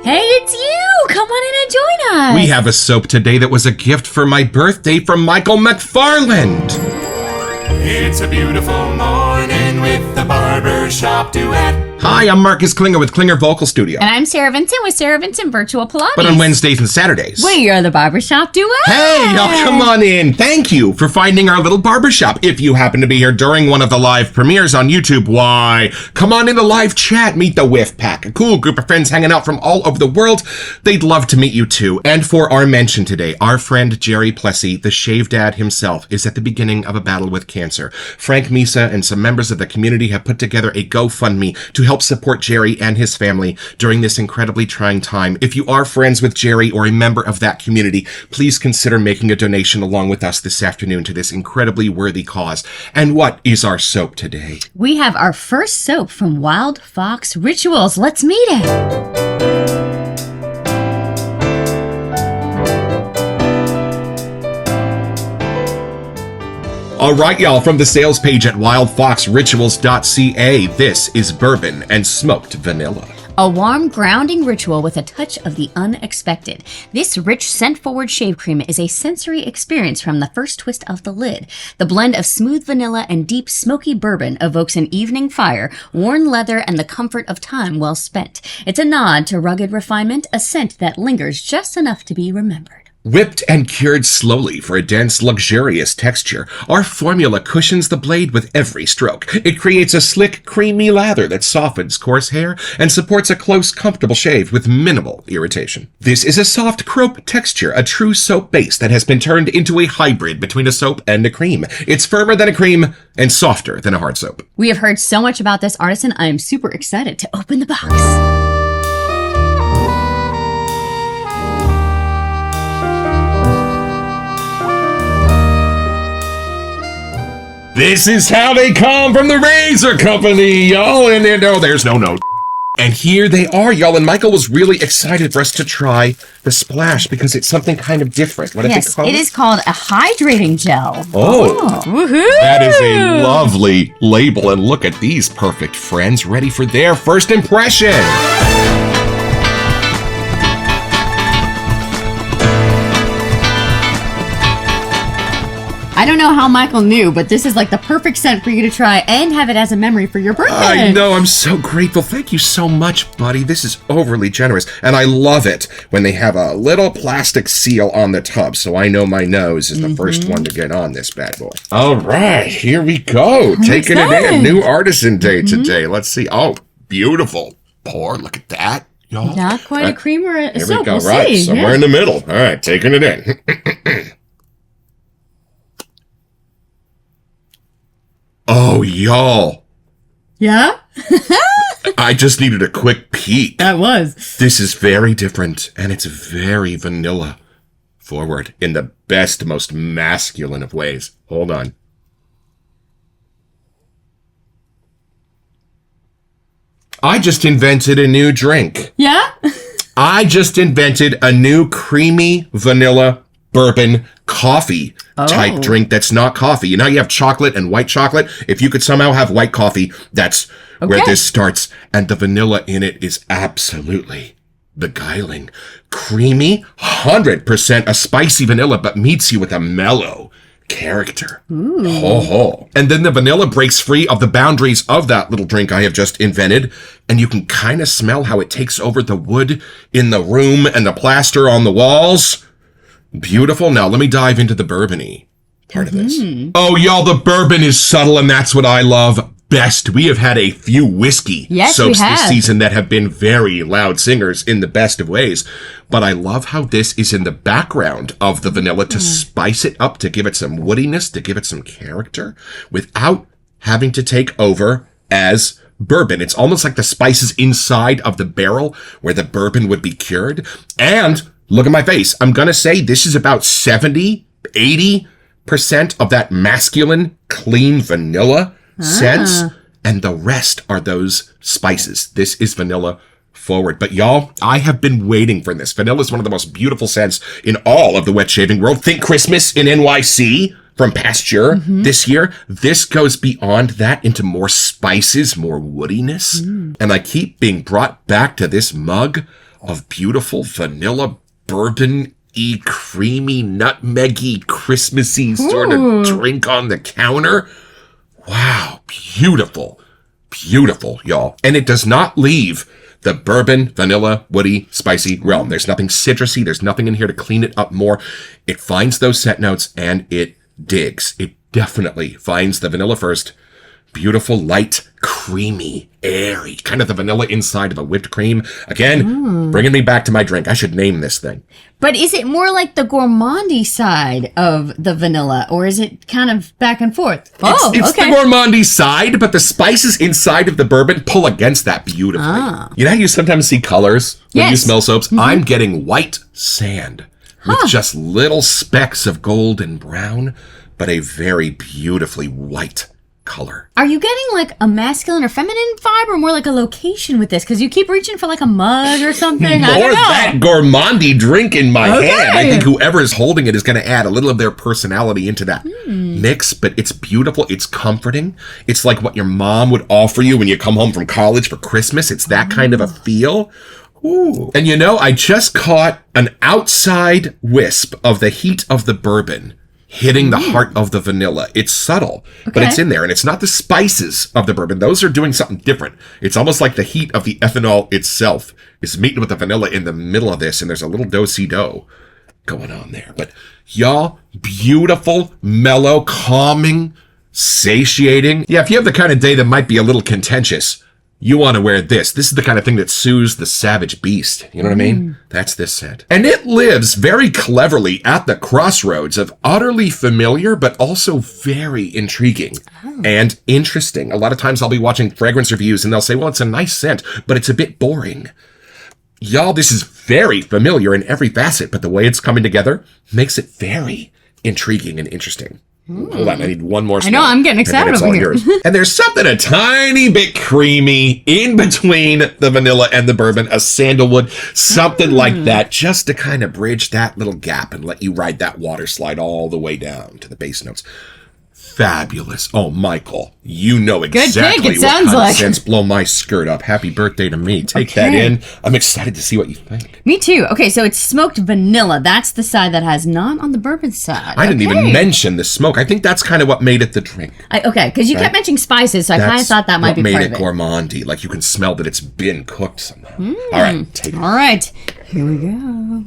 Hey, it's you! Come on in and join us! We have a soap today that was a gift for my birthday from Michael McFarland. It's a beautiful morning with the Barbershop Duet. Hi, I'm Marcus Klinger with Klinger Vocal Studio. And I'm Sarah Vincent with Sarah Vincent Virtual Pilates. But on Wednesdays and Saturdays. We are the Barbershop Duet! Hey, y'all, come on in. Thank you for finding our little barbershop. If you happen to be here during one of the live premieres on YouTube, why, come on in the live chat. Meet the Whiff Pack, a cool group of friends hanging out from all over the world. They'd love to meet you too. And for our mention today, our friend Jerry Plessy, the Shave Dad himself, is at the beginning of a battle with cancer. Frank Misa and some members of the community have put together a GoFundMe to help support Jerry and his family during this incredibly trying time. If you are friends with Jerry or a member of that community, please consider making a donation along with us this afternoon to this incredibly worthy cause. And what is our soap today? We have our first soap from Wild Fox Rituals. Let's meet it! All right, y'all, from the sales page at wildfoxrituals.ca, this is Bourbon and Smoked Vanilla. A warm, grounding ritual with a touch of the unexpected. This rich, scent-forward shave cream is a sensory experience from the first twist of the lid. The blend of smooth vanilla and deep, smoky bourbon evokes an evening fire, worn leather, and the comfort of time well spent. It's a nod to rugged refinement, a scent that lingers just enough to be remembered. Whipped and cured slowly for a dense, luxurious texture, our formula cushions the blade with every stroke. It creates a slick, creamy lather that softens coarse hair and supports a close, comfortable shave with minimal irritation. This is a soft crope texture, a true soap base that has been turned into a hybrid between a soap and a cream. It's firmer than a cream and softer than a hard soap. We have heard so much about this artisan, I am super excited to open the box. This is how they come from the Razor Company, y'all. And no, there's no note. And here they are, y'all. And Michael was really excited for us to try the splash because it's something kind of different. What Yes, it is called a hydrating gel. Oh, woohoo! That is a lovely label. And look at these perfect friends ready for their first impression. I don't know how Michael knew, but this is like the perfect scent for you to try and have it as a memory for your birthday. I know, I'm so grateful. Thank you so much, buddy. This is overly generous. And I love it when they have a little plastic seal on the tub, so I know my nose is the first one to get on this bad boy. All right, here we go. Taking it in. New artisan day today. Let's see. Oh, beautiful. Pour, look at that, y'all. Not quite a cream or a Here soap. we go, We'll right, see. somewhere in the middle. All right, taking it in. Oh, y'all. Yeah? I just needed a quick peek. That was. This is very different, and it's very vanilla forward in the best, most masculine of ways. Hold on. I just invented a new drink. Yeah? I just invented a new creamy vanilla bourbon coffee type drink that's not coffee. You know, you have chocolate and white chocolate. If you could somehow have white coffee, that's where this starts. And the vanilla in it is absolutely beguiling. Creamy, 100% a spicy vanilla, but meets you with a mellow character. Ho ho. And then the vanilla breaks free of the boundaries of that little drink I have just invented. And you can kind of smell how it takes over the wood in the room and the plaster on the walls. Beautiful. Now, let me dive into the bourbon-y part of this. Oh, y'all, the bourbon is subtle, and that's what I love best. We have had a few whiskey soaps this season that have been very loud singers in the best of ways. But I love how this is in the background of the vanilla to spice it up, to give it some woodiness, to give it some character, without having to take over as bourbon. It's almost like the spices inside of the barrel where the bourbon would be cured. And look at my face. I'm going to say this is about 70, 80% of that masculine, clean vanilla scents. And the rest are those spices. This is vanilla forward. But y'all, I have been waiting for this. Vanilla is one of the most beautiful scents in all of the wet shaving world. Think Christmas in NYC from Pasture this year. This goes beyond that into more spices, more woodiness. And I keep being brought back to this mug of beautiful vanilla bourbon-y, creamy, nutmeggy, Christmassy sort of drink on the counter. Wow, beautiful, beautiful, y'all. And it does not leave the bourbon, vanilla, woody, spicy realm. There's nothing citrusy. There's nothing in here to clean it up more. It finds those scent notes and it digs. It definitely finds the vanilla first. Beautiful, light, creamy, airy, kind of the vanilla inside of a whipped cream. Again, bringing me back to my drink. I should name this thing. But is it more like the gourmandy side of the vanilla, or is it kind of back and forth? It's the gourmandy side, but the spices inside of the bourbon pull against that beautifully. You know how you sometimes see colors when you smell soaps? I'm getting white sand with just little specks of gold and brown, but a very beautifully white color. Are you getting like a masculine or feminine vibe, or more like a location with this? Because you keep reaching for like a mug or something. I don't know. That gourmandy drink in my hand. I think whoever is holding it is going to add a little of their personality into that mix, but it's beautiful. It's comforting. It's like what your mom would offer you when you come home from college for Christmas. It's that kind of a feel. Ooh. And you know, I just caught an outside wisp of the heat of the bourbon hitting the heart of the vanilla. It's subtle, but it's in there. And it's not the spices of the bourbon. Those are doing something different. It's almost like the heat of the ethanol itself is meeting with the vanilla in the middle of this. And there's a little do-si-do going on there. But y'all, beautiful, mellow, calming, satiating. Yeah, if you have the kind of day that might be a little contentious, you want to wear this. This is the kind of thing that soothes the savage beast. You know what I mean? That's this scent. And it lives very cleverly at the crossroads of utterly familiar, but also very intriguing and interesting. A lot of times I'll be watching fragrance reviews and they'll say, well, it's a nice scent, but it's a bit boring. Y'all, this is very familiar in every facet, but the way it's coming together makes it very intriguing and interesting. Hold on, I need one more smell. I know, I'm getting excited over here. And there's something a tiny bit creamy in between the vanilla and the bourbon, a sandalwood, something like that, just to kind of bridge that little gap and let you ride that water slide all the way down to the base notes. Fabulous. Oh, Michael, you know exactly what kind of scents blow my skirt up. Happy birthday to me. Take that in. I'm excited to see what you think. Me too. Okay, so it's smoked vanilla. That's the side that has not on the bourbon side. I didn't even mention the smoke. I think that's kind of what made it the drink. Because you kept mentioning spices, so I kind of thought that might be part of it. Made it gourmandy. Like you can smell that it's been cooked somehow. All right, take it. All right, here we go.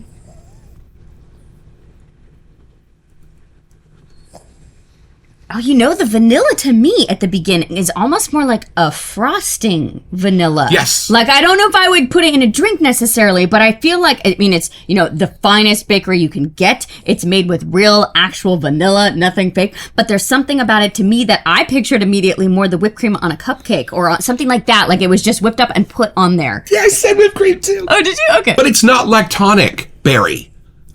Oh, you know, the vanilla to me at the beginning is almost more like a frosting vanilla. Yes. Like, I don't know if I would put it in a drink necessarily, but I feel like, I mean, it's, you know, the finest bakery you can get. It's made with real, actual vanilla, nothing fake. But there's something about it to me that I pictured immediately more the whipped cream on a cupcake or something like that. Like, it was just whipped up and put on there. Yeah, I said whipped cream too. Oh, did you? Okay. But it's not lactonic, Barry.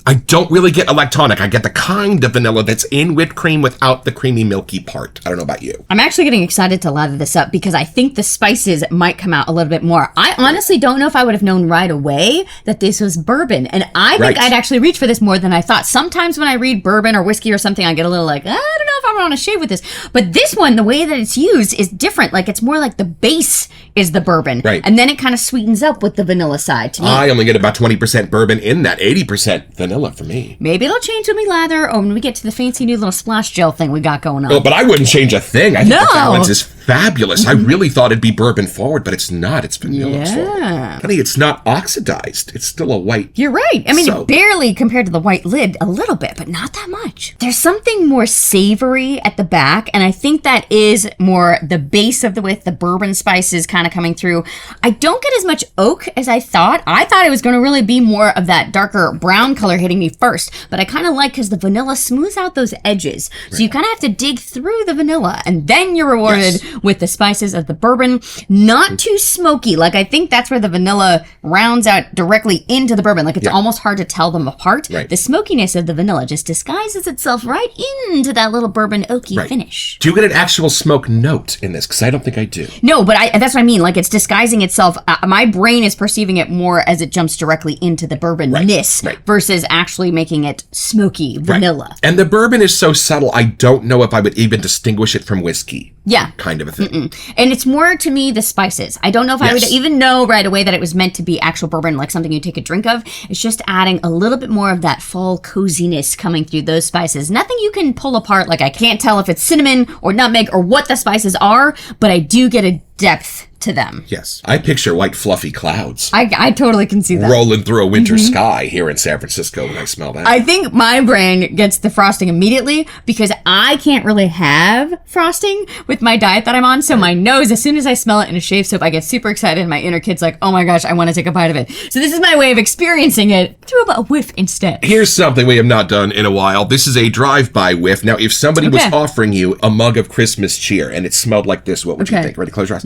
I don't really get a lactonic. I get the kind of vanilla that's in whipped cream without the creamy, milky part. I don't know about you. I'm actually getting excited to lather this up because I think the spices might come out a little bit more. I honestly don't know if I would have known right away that this was bourbon. And I think I'd actually reach for this more than I thought. Sometimes when I read bourbon or whiskey or something, I get a little like, I don't know if I want to shave with this. But this one, the way that it's used is different. Like, it's more like the base is the bourbon. Right. And then it kind of sweetens up with the vanilla side to me. I only get about 20% bourbon in that 80% vanilla for me. Maybe it'll change when we lather or when we get to the fancy new little splash gel thing we got going on. Oh, but I wouldn't change a thing. I think the balance is fabulous. I really thought it'd be bourbon forward, but it's not. It's vanilla forward. Honey, it's not oxidized. It's still a white. You're right. I mean, barely compared to the white lid, a little bit, but not that much. There's something more savory at the back, and I think that is more the base of the bourbon spices kind of coming through. I don't get as much oak as I thought. I thought it was going to really be more of that darker brown color hitting me first, but I kind of like because the vanilla smooths out those edges. So you kind of have to dig through the vanilla, and then you're rewarded with the spices of the bourbon. Not too smoky. Like, I think that's where the vanilla rounds out directly into the bourbon. Like, it's almost hard to tell them apart. The smokiness of the vanilla just disguises itself right into that little bourbon oaky finish. Do you get an actual smoke note in this? Because I don't think I do. No, but that's what I mean. Like, it's disguising itself. My brain is perceiving it more as it jumps directly into the bourbon-ness versus actually making it smoky vanilla. And the bourbon is so subtle, I don't know if I would even distinguish it from whiskey. Yeah. kind of a thing. And it's more, to me, the spices. I don't know if I would Yes. even know right away that it was meant to be actual bourbon, like something you take a drink of. It's just adding a little bit more of that fall coziness coming through those spices. Nothing you can pull apart. Like, I can't tell if it's cinnamon or nutmeg or what the spices are, but I do get a depth to them. Yes. I picture white fluffy clouds I totally can see that. rolling through a winter sky here in San Francisco when I smell that. I think my brain gets the frosting immediately because I can't really have frosting with my diet that I'm on. So my nose, as soon as I smell it in a shave soap, I get super excited. And my inner kid's like, oh my gosh, I want to take a bite of it. So this is my way of experiencing it through a whiff instead. Here's something we have not done in a while. This is a drive-by whiff. Now, if somebody was Okay. offering you a mug of Christmas cheer and it smelled like this, what would you Okay. think? Ready? Close your eyes.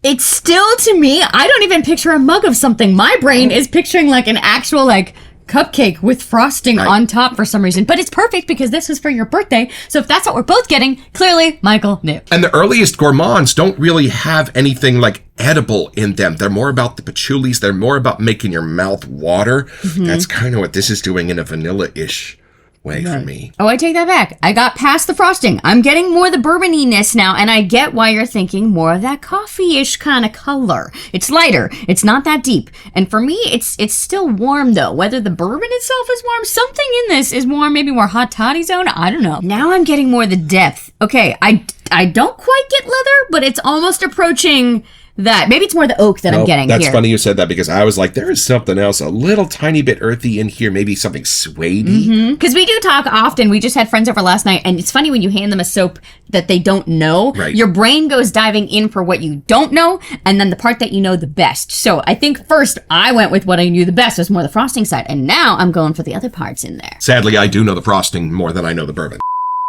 It's still, to me, I don't even picture a mug of something. My brain is picturing like an actual like cupcake with frosting on top for some reason. But it's perfect because this is for your birthday. So if that's what we're both getting, clearly Michael knew. And the earliest gourmands don't really have anything like edible in them. They're more about the patchoulis. They're more about making your mouth water. That's kind of what this is doing in a vanilla-ish way for me. Oh, I take that back. I got past the frosting. I'm getting more the bourboniness now, and I get why you're thinking more of that coffee-ish kind of color. It's lighter. It's not that deep. And for me, it's still warm, though. Whether the bourbon itself is warm, something in this is warm, maybe more hot toddy zone. I don't know. Now I'm getting more the depth. Okay, I don't quite get leather, but it's almost approaching that. Maybe it's more the oak that I'm getting That's here. funny you said that because I was like, there is something else, a little tiny bit earthy in here, maybe something suede-y. Because we do talk often. We just had friends over last night, and it's funny when you hand them a soap that they don't know. Right. Your brain goes diving in for what you don't know, and then the part that you know the best. So I think first I went with what I knew the best was more the frosting side, and now I'm going for the other parts in there. Sadly, I do know the frosting more than I know the bourbon.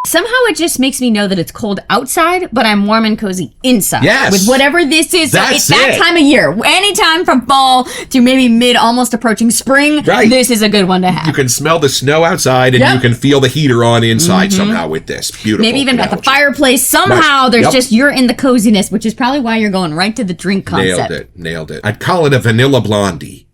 Somehow it just makes me know that it's cold outside, but I'm warm and cozy inside. Yes. With whatever this is. So That's it's that it. time of year. Anytime from fall to maybe mid, almost approaching spring, Right. this is a good one to have. You can smell the snow outside and Yep. you can feel the heater on inside somehow with this. Beautiful. Maybe even at the analogy. fireplace. Somehow Right. there's Yep. just, you're in the coziness, which is probably why you're going right to the drink concept. Nailed it. I'd call it a vanilla blondie.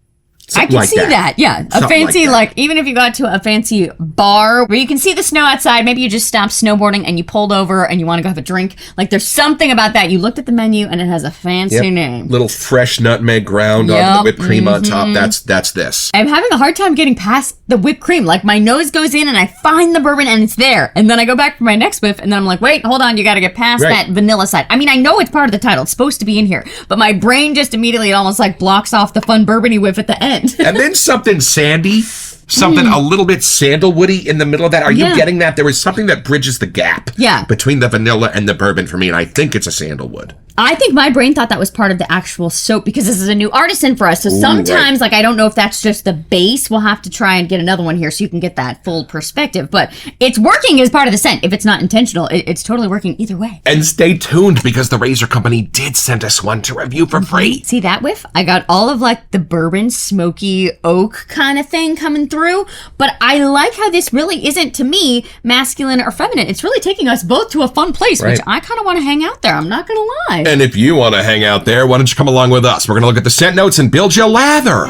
I Something can like see that. Yeah. A Something fancy, like that. even if you got to a fancy bar where you can see the snow outside, maybe you just stopped snowboarding and you pulled over and you want to go have a drink. Like, there's something about that. You looked at the menu and it has a fancy Yep. name. Little fresh nutmeg ground on Yep. the whipped cream on top. That's this. I'm having a hard time getting past the whipped cream. Like, my nose goes in and I find the bourbon and it's there. And then I go back for my next whiff and then I'm like, wait, hold on. You got to get past Right. that vanilla side. I mean, I know it's part of the title. It's supposed to be in here. But my brain just immediately almost like blocks off the fun bourbon-y whiff at the end. And then something sandy, something a little bit sandalwoody in the middle of that. Are you Yeah. getting that? There is something that bridges the gap Yeah. between the vanilla and the bourbon for me, and I think it's a sandalwood. I think my brain thought that was part of the actual soap because this is a new artisan for us. So sometimes, like, I don't know if that's just the base. We'll have to try and get another one here so you can get that full perspective. But it's working as part of the scent. If it's not intentional, it's totally working either way. And stay tuned because the Razor Company did send us one to review for free. See that whiff? I got all of like the bourbon, smoky oak kind of thing coming through. But I like how this really isn't, to me, masculine or feminine. It's really taking us both to a fun place, which Right. I kind of want to hang out there. I'm not going to lie. And if you want to hang out there, why don't you come along with us? We're going to look at the scent notes and build you lather.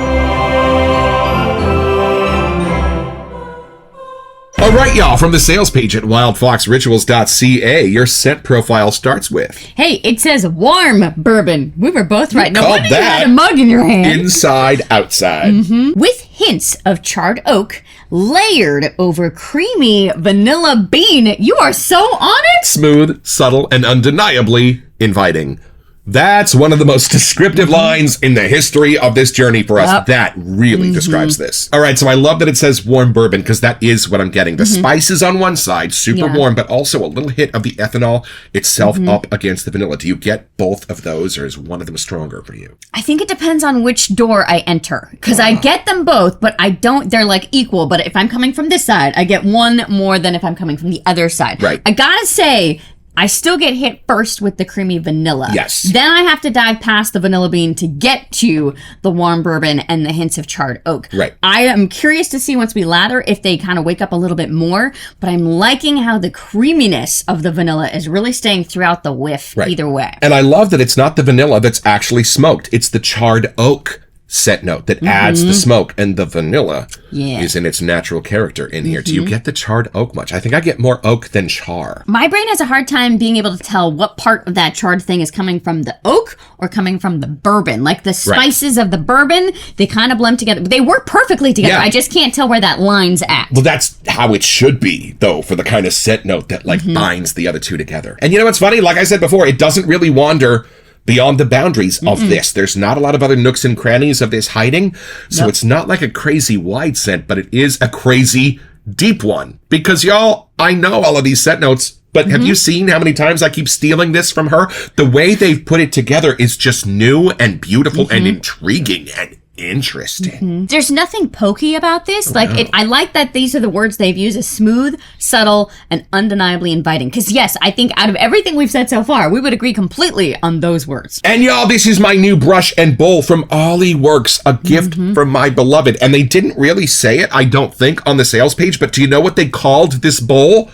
All right, y'all, from the sales page at wildfoxrituals.ca, your scent profile starts with Hey, it says warm bourbon. We were both right. No called wonder you that had a mug in your hand. inside, outside. With hints of charred oak, layered over creamy vanilla bean. You are so on it. Smooth, subtle, and undeniably inviting. That's one of the most descriptive lines in the history of this journey for us. Yep. That really describes this. All right, so I love that it says warm bourbon because that is what I'm getting. The spices on one side, super Yeah. warm, but also a little hit of the ethanol itself up against the vanilla. Do you get both of those, or is one of them stronger for you? I think it depends on which door I enter. Because I get them both, but I don't, they're like equal. But if I'm coming from this side, I get one more than if I'm coming from the other side. Right. I gotta say, I still get hit first with the creamy vanilla. Yes. Then I have to dive past the vanilla bean to get to the warm bourbon and the hints of charred oak. Right. I am curious to see once we lather if they kind of wake up a little bit more, but I'm liking how the creaminess of the vanilla is really staying throughout the whiff Right. either way. And I love that it's not the vanilla that's actually smoked. It's the charred oak scent note that adds the smoke, and the vanilla Yeah. is in its natural character in here. Do you get the charred oak much? I think I get more oak than char. My brain has a hard time being able to tell what part of that charred thing is coming from the oak or coming from the bourbon. Like the spices of the bourbon, they kind of blend together. They work perfectly together. Yeah. I just can't tell where that line's at. Well, that's how it should be, though, for the kind of scent note that like binds the other two together. And you know what's funny? Like I said before, it doesn't really wander beyond the boundaries of this. There's not a lot of other nooks and crannies of this hiding. So it's not like a crazy wide scent, but it is a crazy deep one. Because y'all, I know all of these scent notes, but have you seen how many times I keep stealing this from her? The way they've put it together is just new and beautiful and intriguing and interesting. There's nothing pokey about this. I like that these are the words they've used: is smooth, subtle, and undeniably inviting. Because yes, I think out of everything we've said so far, we would agree completely on those words. And y'all, this is my new brush and bowl from Oliworks, a gift from my beloved. And they didn't really say it, I don't think, on the sales page, but do you know what they called this bowl?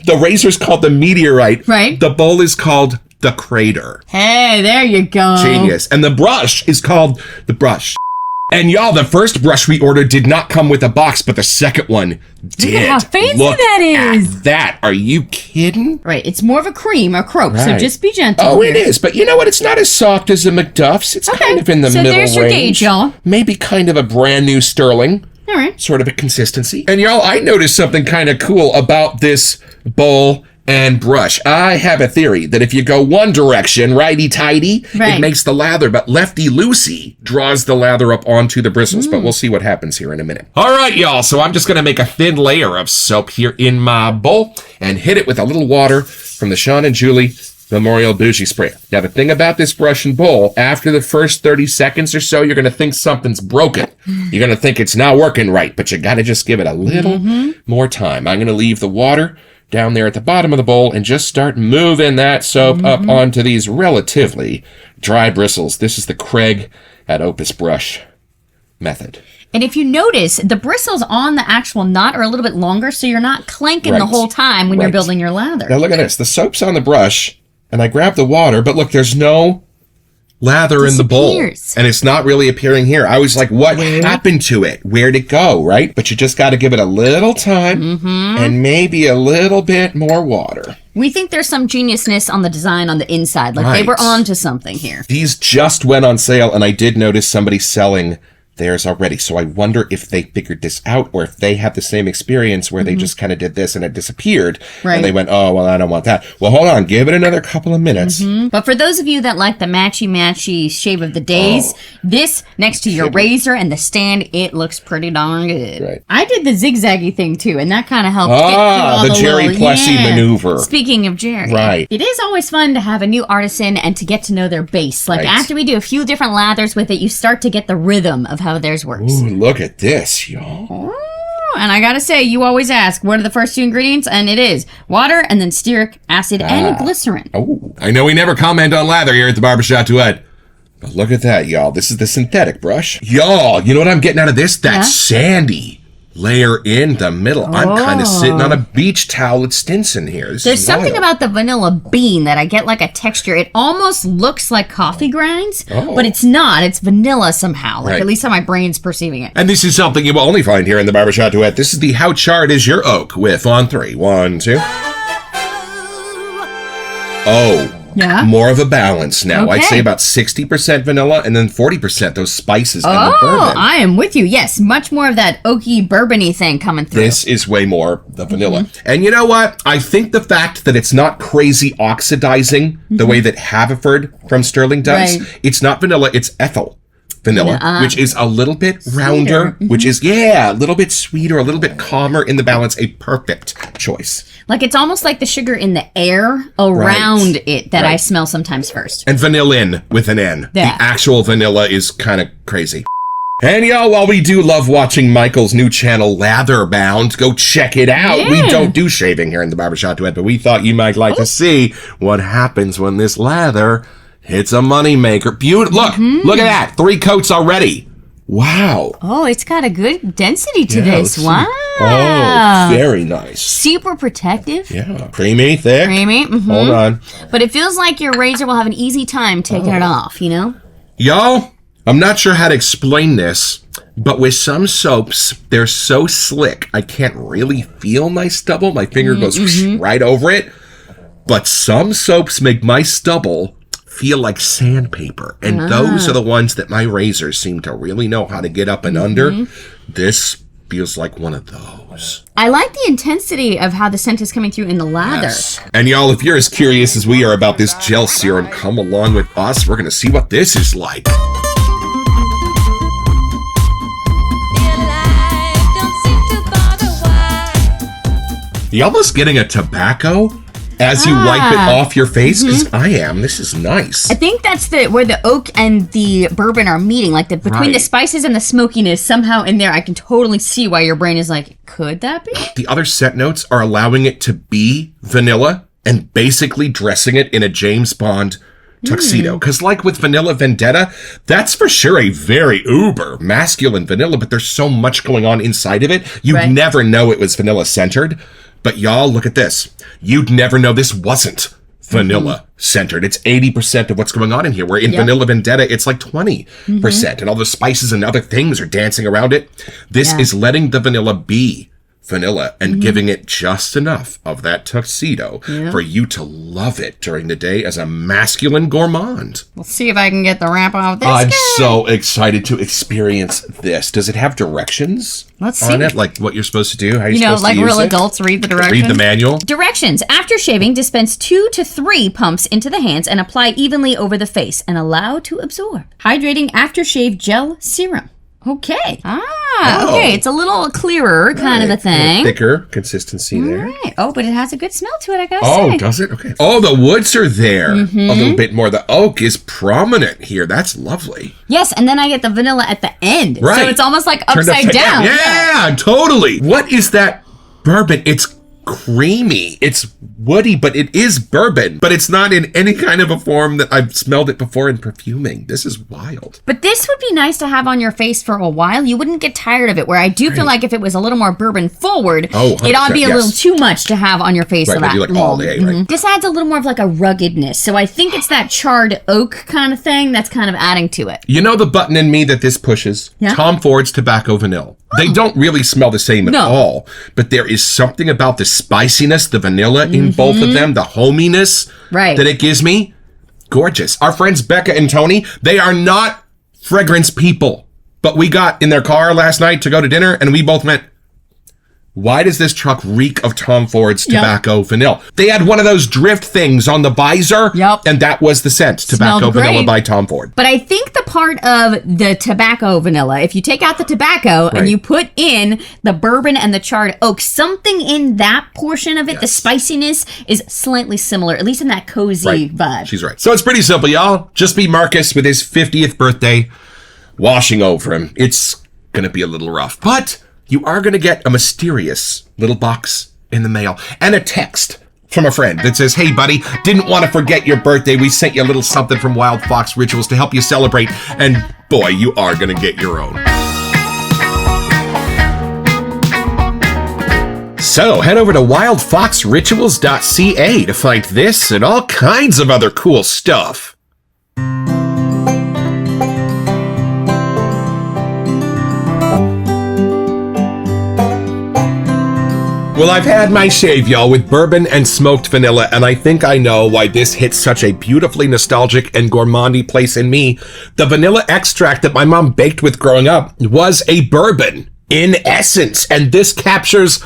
The razor's called the Meteorite. Right. The bowl is called the Crater. Hey, there you go. Genius. And the brush is called the Brush. And y'all, the first brush we ordered did not come with a box, but the second one did. Look at how fancy Look that is. at that. Are you kidding? Right, it's more of a cream or crope, so Right. just be gentle. Oh, here. it is. But you know what? It's not as soft as a McDuff's. It's kind of in the so middle there's your range. gauge, y'all. Maybe kind of a brand new Sterling. All right. Sort of a consistency. And y'all, I noticed something kind of cool about this bowl and brush. I have a theory that if you go one direction, righty-tighty, Right. it makes the lather, but lefty-loosey draws the lather up onto the bristles. But we'll see what happens here in a minute. All right, y'all. So I'm just going to make a thin layer of soap here in my bowl and hit it with a little water from the Sean and Julie Memorial Bougie Spray. Now, the thing about this brush and bowl, after the first 30 seconds or so, you're going to think something's broken. You're going to think it's not working right, but you got to just give it a little more time. I'm going to leave the water down there at the bottom of the bowl and just start moving that soap up onto these relatively dry bristles. This is the Craig at Opus brush method. And if you notice, the bristles on the actual knot are a little bit longer, so you're not clanking the Right. whole time when you're Right. building your lather. Now look at this. The soap's on the brush, and I grab the water, but look, there's no lather in the bowl. Disappears. And it's not really appearing here. I was like, what happened to it? Where'd it go, right? But you just got to give it a little time and maybe a little bit more water. We think there's some geniusness on the design on the inside. Like they Right. were onto something here. These just went on sale, and I did notice somebody selling theirs already. So I wonder if they figured this out or if they had the same experience where they just kind of did this and it disappeared. Right. And they went, oh, well, I don't want that. Well, hold on. Give it another couple of minutes. But for those of you that like the matchy shave of the days, this next to your razor and the stand, it looks pretty darn good. Right. I did the zigzaggy thing too, and that kind of helped get through Ah, all the Jerry little, Plessy maneuver. Speaking of Jerry. Right. It is always fun to have a new artisan and to get to know their base. Like Right. after we do a few different lathers with it, you start to get the rhythm of how theirs works. Ooh, look at this, y'all. Ooh, and I gotta say, you always ask, what are the first two ingredients? And it is water and then stearic acid and glycerin. Oh, I know we never comment on lather here at the Barbershop Duet, but look at that, y'all. This is the synthetic brush. Y'all, you know what I'm getting out of this? That Yeah? sandy layer in the middle. I'm kind of sitting on a beach towel at Stinson here. This There's is something wild. about the vanilla bean that I get like a texture. It almost looks like coffee grinds, Oh. but it's not. It's vanilla somehow. Like Right. at least how my brain's perceiving it. And this is something you will only find here in the Barbershop Duet. This is the How Charred Is Your Oak with on 3. 1, 2. Oh. Yeah? More of a balance now. I'd Okay. say about 60% vanilla and then 40% those spices and the Oh, bourbon. I am with you. Yes, much more of that oaky bourbony thing coming through. This is way more the vanilla. And you know what? I think the fact that it's not crazy oxidizing the way that Haverford from Sterling does, Right. it's not vanilla, it's ethyl vanilla, which is a little bit rounder, which is, a little bit sweeter, a little bit calmer in the balance, a perfect choice. Like it's almost like the sugar in the air around it that I smell sometimes first. And vanillin with an N. Yeah. The actual vanilla is kind of crazy. And y'all, while we do love watching Michael's new channel, Latherbound, go check it out. Yeah. We don't do shaving here in the Barbershop Duet, but we thought you might like to see what happens when this lather hits a moneymaker. Look at that. 3 coats already. Wow. Oh, it's got a good density to Yeah, this. let's see. Wow. Oh, very nice. Super protective. Yeah. Creamy, thick. Creamy. Mhm. Hold on. But it feels like your razor will have an easy time taking it off, you know? Y'all, I'm not sure how to explain this, but with some soaps, they're so slick, I can't really feel my stubble. My finger goes right over it. But some soaps make my stubble feel like sandpaper. And those are the ones that my razors seem to really know how to get up and under. This feels like one of those. I like the intensity of how the scent is coming through in the lather. Yes. And y'all, if you're as curious as we are about this gel serum, come along with us. We're going to see what this is like. You almost getting a tobacco as you wipe it off your face? Because I am. This is nice. I think that's where the oak and the bourbon are meeting. Like between the spices and the smokiness, somehow in there, I can totally see why your brain is like, could that be? The other scent notes are allowing it to be vanilla and basically dressing it in a James Bond tuxedo. Because like with Vanilla Vendetta, that's for sure a very uber masculine vanilla, but there's so much going on inside of it. You'd never know it was vanilla centered. But y'all, look at this. You'd never know this wasn't vanilla centered. It's 80% of what's going on in here, where in Vanilla Vendetta, it's like 20%. And all the spices and other things are dancing around it. This is letting the vanilla be vanilla and giving it just enough of that tuxedo for you to love it during the day as a masculine gourmand. We'll see if I can get the wrap off this I'm guy. so excited to experience this. Does it have directions Let's on see. it? Like what you're supposed to do? How you're You know, supposed like to use real it? adults read the directions. Read the manual. Directions. After shaving, dispense 2 to 3 pumps into the hands and apply evenly over the face and allow to absorb. Hydrating aftershave gel serum. Okay. Okay. It's a little clearer kind of a thing. Thicker consistency there. Right. Oh, but it has a good smell to it, I gotta Oh, say. does it? Okay. Oh, the woods are there. A little bit more. The oak is prominent here. That's lovely. Yes, and then I get the vanilla at the end. Right. So it's almost like Turned upside down. Yeah, totally. What is that bourbon? It's creamy. It's woody, but it is bourbon. But it's not in any kind of a form that I've smelled it before in perfuming. This is wild. But this would be nice to have on your face for a while. You wouldn't get tired of it, where I do feel like if it was a little more bourbon forward, it ought to be a little too much to have on your face Right, that maybe like long. all day, right? This adds a little more of like a ruggedness. So I think it's that charred oak kind of thing that's kind of adding to it. You know the button in me that this pushes? Yeah? Tom Ford's Tobacco Vanilla. They don't really smell the same at all, but there is something about the spiciness, the vanilla in both of them, the hominess that it gives me. Gorgeous. Our friends Becca and Tony, they are not fragrance people, but we got in their car last night to go to dinner and we both went, why does this truck reek of Tom Ford's Tobacco Vanilla? They had one of those drift things on the visor, and that was the scent, Tobacco Vanilla by Tom Ford. But I think the part of the tobacco vanilla, if you take out the tobacco and you put in the bourbon and the charred oak, something in that portion of it, the spiciness, is slightly similar, at least in that cozy vibe. She's right. So it's pretty simple, y'all. Just be Marcus with his 50th birthday washing over him. It's going to be a little rough, but you are going to get a mysterious little box in the mail and a text from a friend that says, hey, buddy, didn't want to forget your birthday. We sent you a little something from Wild Fox Rituals to help you celebrate. And boy, you are going to get your own. So head over to wildfoxrituals.ca to find this and all kinds of other cool stuff. Well, I've had my shave, y'all, with bourbon and smoked vanilla, and I think I know why this hits such a beautifully nostalgic and gourmandy place in me. The vanilla extract that my mom baked with growing up was a bourbon in essence, and this captures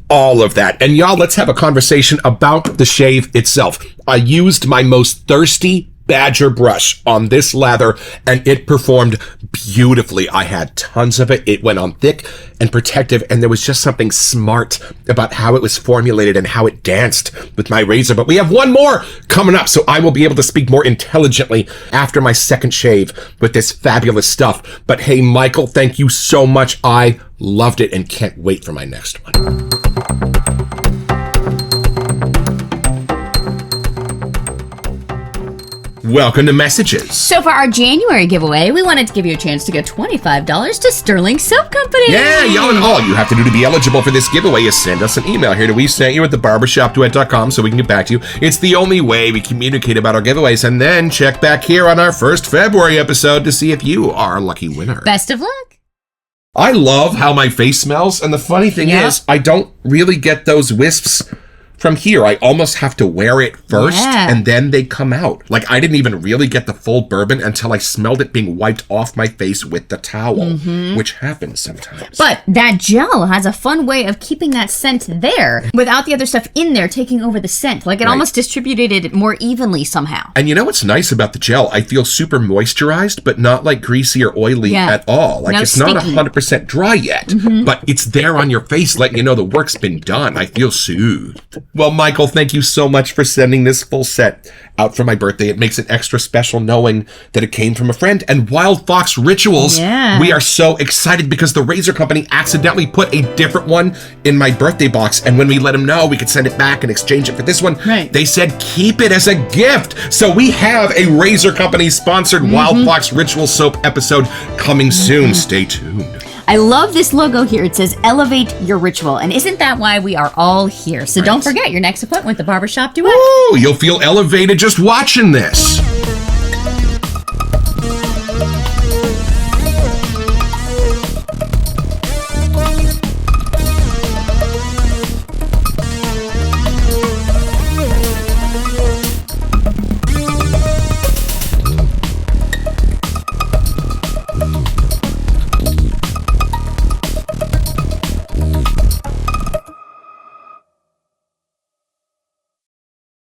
all of that. And y'all, let's have a conversation about the shave itself. I used my most thirsty badger brush on this lather and it performed beautifully. I had tons of it. It went on thick and protective, and there was just something smart about how it was formulated and how it danced with my razor. But we have one more coming up, so I will be able to speak more intelligently after my second shave with this fabulous stuff. But hey, Michael, thank you so much. I loved it and can't wait for my next one. Welcome to Messages. So for our January giveaway, we wanted to give you a chance to get $25 to Sterling Soap Company. Yeah, y'all, and all you have to do to be eligible for this giveaway is send us an email here to we sent you at thebarbershopduet.com so we can get back to you. It's the only way we communicate about our giveaways, and then check back here on our first February episode to see if you are a lucky winner. Best of luck. I love how my face smells, and the funny thing is, I don't really get those wisps from here. I almost have to wear it first, and then they come out. Like, I didn't even really get the full bourbon until I smelled it being wiped off my face with the towel, which happens sometimes. But that gel has a fun way of keeping that scent there without the other stuff in there taking over the scent. Like, it almost distributed it more evenly somehow. And you know what's nice about the gel? I feel super moisturized, but not like greasy or oily at all. Like, it's not 100% dry yet, but it's there on your face letting you know the work's been done. I feel soothed. Well, Michael, thank you so much for sending this full set out for my birthday. It makes it extra special knowing that it came from a friend. And Wild Fox Rituals, we are so excited because the razor company accidentally put a different one in my birthday box. And when we let them know we could send it back and exchange it for this one, they said keep it as a gift. So we have a razor company sponsored Wild Fox Ritual Soap episode coming soon. Stay tuned. I love this logo here. It says elevate your ritual. And isn't that why we are all here? So don't forget your next appointment with the Barbershop Duet. Ooh, you'll feel elevated just watching this.